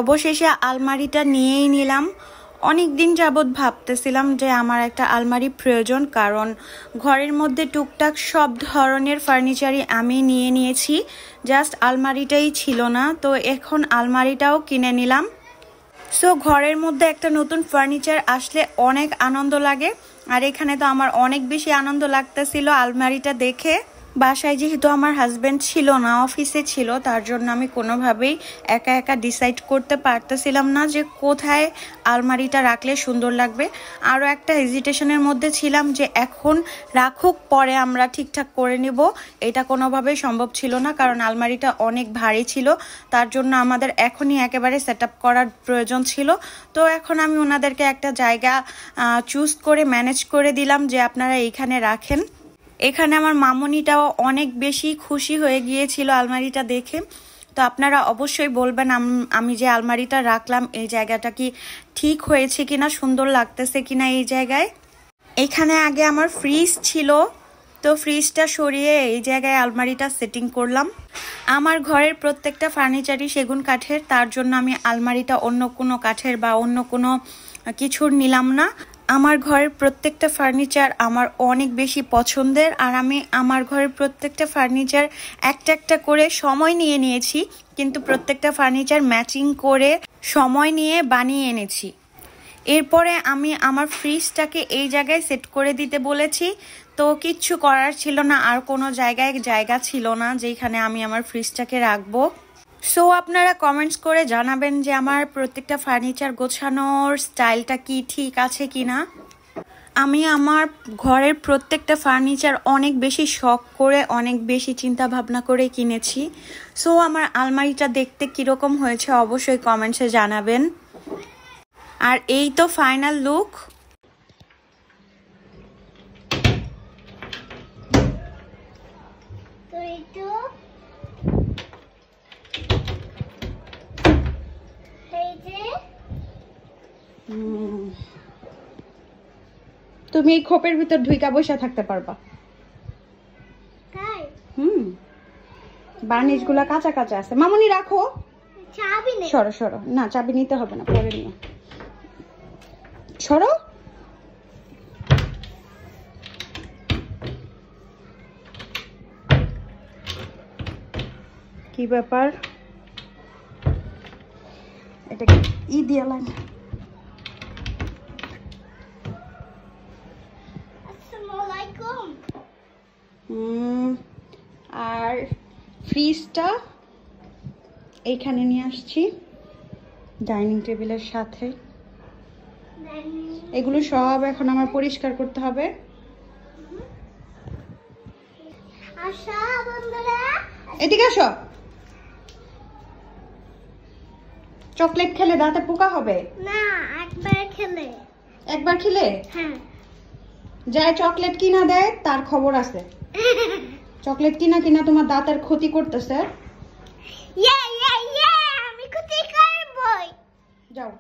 অবশেষে আলমারিটা নিয়েই নিলাম। অনেক দিন যাবত ভাবতেছিলাম যে আমার একটা আলমারি প্রয়োজন, কারণ ঘরের মধ্যে টুকটাক সব ধরনের ফার্নিচারই আমি নিয়ে নিয়েছি, জাস্ট আলমারিটাই ছিল না। তো এখন আলমারিটাও কিনে নিলাম। সো ঘরের মধ্যে একটা নতুন ফার্নিচার আসলে অনেক আনন্দ লাগে, আর এখানে তো আমার অনেক বেশি আনন্দ লাগতেছিল আলমারিটা দেখে। বাসায় যেহেতু আমার হাজব্যান্ড ছিল না, অফিসে ছিল, তার জন্য আমি কোনোভাবেই একা একা ডিসাইড করতে পারতেছিলাম না যে কোথায় আলমারিটা রাখলে সুন্দর লাগবে। আরও একটা হেজিটেশনের মধ্যে ছিলাম যে এখন রাখুক, পরে আমরা ঠিকঠাক করে নিব। এটা কোনোভাবেই সম্ভব ছিল না, কারণ আলমারিটা অনেক ভারী ছিল। তার জন্য আমাদের এখনই একেবারে সেট আপ করার প্রয়োজন ছিল। তো এখন আমি ওনাদেরকে একটা জায়গা চুজ করে ম্যানেজ করে দিলাম যে আপনারা এইখানে রাখেন। এখানে আমার মামুনিটাও অনেক বেশি খুশি হয়ে গিয়েছিল আলমারিটা দেখে। তো আপনারা অবশ্যই বলবেন আমি যে আলমারিটা রাখলাম এই জায়গাটা কি ঠিক হয়েছে কিনা, সুন্দর লাগতেছে কিনা এই জায়গায়। এখানে আগে আমার ফ্রিজ ছিল, তো ফ্রিজটা সরিয়ে এই জায়গায় আলমারিটা সেটিং করলাম। আমার ঘরের প্রত্যেকটা ফার্নিচারই সেগুন কাঠের, তার জন্য আমি আলমারিটা অন্য কোনো কাঠের বা অন্য কোনো কিছুর নিলাম না। আমার ঘরের প্রত্যেকটা ফার্নিচার আমার অনেক বেশি পছন্দের, আর আমি আমার ঘরের প্রত্যেকটা ফার্নিচার একটা একটা করে সময় নিয়ে নিয়েছি, কিন্তু প্রত্যেকটা ফার্নিচার ম্যাচিং করে সময় নিয়ে বানিয়ে এনেছি। এরপরে আমি আমার ফ্রিজটাকে এই জায়গায় সেট করে দিতে বলেছি। তো কিচ্ছু করার ছিল না, আর কোনো জায়গা ছিল না যেখানে আমি আমার ফ্রিজটাকে রাখবো। সো আপনারা কমেন্টস করে জানাবেন যে আমার প্রত্যেকটা ফার্নিচার গোছানোর স্টাইলটা কি ঠিক আছে কিনা। আমি আমার ঘরের প্রত্যেকটা ফার্নিচার অনেক বেশি শখ করে, অনেক বেশি চিন্তা ভাবনা করে কিনেছি। সো আমার আলমারিটা দেখতে কিরকম হয়েছে অবশ্যই কমেন্টসে জানাবেন। আর এই তো ফাইনাল লুক। তুমি এই খোপের ভিতর ঢুইকা বসে থাকতে পারবা। বার্নিশ গুলা কাঁচা কাঁচা আছে। মামুনি রাখো, সরো সরো। না, চাবি নিতে হবে না, পরে নিও। সরো। কি ব্যাপার, এটা ই দিয়ে লাগে। আর ফ্রিজটা এইখানে নিয়ে আসছি ডাইনিং টেবিলের সাথে। এগুলো সব এখন আমার পরিষ্কার করতে হবে। এদিকে আসো। চকলেট খেলে দাঁতে পোকা হবে না, একবার খেলে হ্যাঁ। যাই চকলেট কিনা দেয় তার খবর আছে। চকলেট কিনা কিনা তোমার দাঁতের ক্ষতি করতেছে। আমি ক্ষতি করবই। যাও।